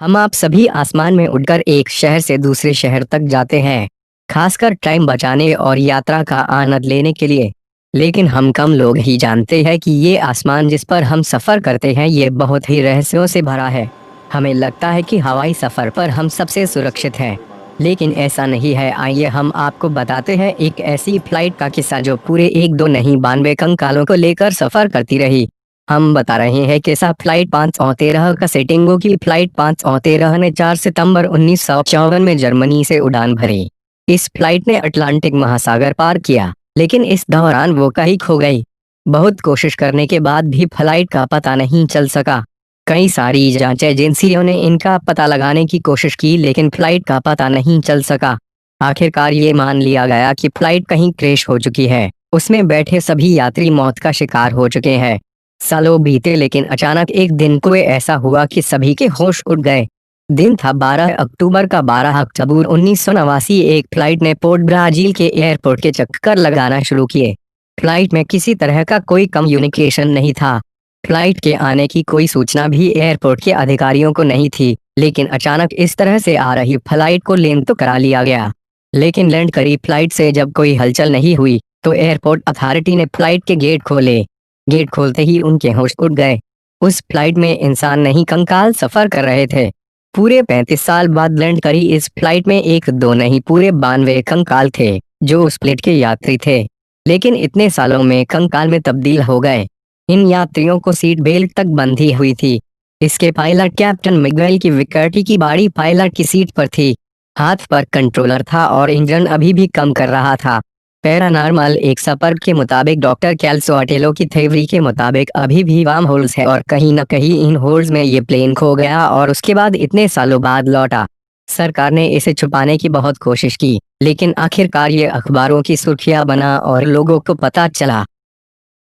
हम आप सभी आसमान में उड़कर एक शहर से दूसरे शहर तक जाते हैं, खासकर टाइम बचाने और यात्रा का आनंद लेने के लिए। लेकिन हम कम लोग ही जानते हैं कि ये आसमान जिस पर हम सफ़र करते हैं ये बहुत ही रहस्यों से भरा है। हमें लगता है कि हवाई सफ़र पर हम सबसे सुरक्षित हैं, लेकिन ऐसा नहीं है। आइए हम आपको बताते हैं एक ऐसी फ्लाइट का किस्सा जो पूरे एक दो नहीं 92 कंकालों को लेकर सफ़र करती रही। हम बता रहे हैं कि सा फ्लाइट 513 का सेटिंगो की फ्लाइट 513 ने 4 सितंबर 1954 में जर्मनी से उड़ान भरी। इस फ्लाइट ने अटलांटिक महासागर पार किया, लेकिन इस दौरान वो कहीं खो गई। बहुत कोशिश करने के बाद भी फ्लाइट का पता नहीं चल सका। कई सारी जांच एजेंसियों ने इनका पता लगाने की कोशिश की, लेकिन फ्लाइट का पता नहीं चल सका। आखिरकार ये मान लिया गया कि फ्लाइट कहीं क्रैश हो चुकी है। उसमें बैठे सभी यात्री मौत का शिकार हो चुके हैं। सालों बीते, लेकिन अचानक एक दिन को ऐसा हुआ कि सभी के होश उड़ गए। दिन था 12 अक्टूबर का। 12 अक्टूबर 1989 एक फ्लाइट ने पोर्ट ब्राजील के एयरपोर्ट के चक्कर लगाना शुरू किए। फ्लाइट में किसी तरह का कोई कम्युनिकेशन नहीं था। फ्लाइट के आने की कोई सूचना भी एयरपोर्ट के अधिकारियों को नहीं थी, लेकिन अचानक इस तरह से आ रही फ्लाइट को लैंड तो करा लिया गया। लेकिन लैंड करी फ्लाइट से जब कोई हलचल नहीं हुई, तो एयरपोर्ट अथॉरिटी ने फ्लाइट के गेट खोले। गेट खोलते ही उनके होश उड़ गए। उस फ्लाइट में इंसान नहीं कंकाल सफर कर रहे थे। पूरे 35 साल बाद लैंड करी इस फ्लाइट में एक दो नहीं पूरे 92 कंकाल थे, जो उस फ्लाइट के यात्री थे। लेकिन इतने सालों में कंकाल में तब्दील हो गए। इन यात्रियों को सीट बेल्ट तक बंधी हुई थी। इसके पायलट कैप्टन मिगुएल की विकर्टी की बाड़ी पायलट की सीट पर थी। हाथ पर कंट्रोलर था और इंजन अभी भी कम कर रहा था। पैरानॉर्मल एक्सपर्ट के मुताबिक, डॉक्टर कैल्सोटेलो की थ्योरी के मुताबिक अभी भी वार्म होल्स है और कहीं न कहीं इन होल्स में ये प्लेन खो गया और उसके बाद इतने सालों बाद लौटा। सरकार ने इसे छुपाने की बहुत कोशिश की, लेकिन आखिरकार ये अखबारों की सुर्खियां बना और लोगों को पता चला।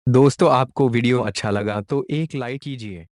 दोस्तों, आपको वीडियो अच्छा लगा तो एक लाइक कीजिए।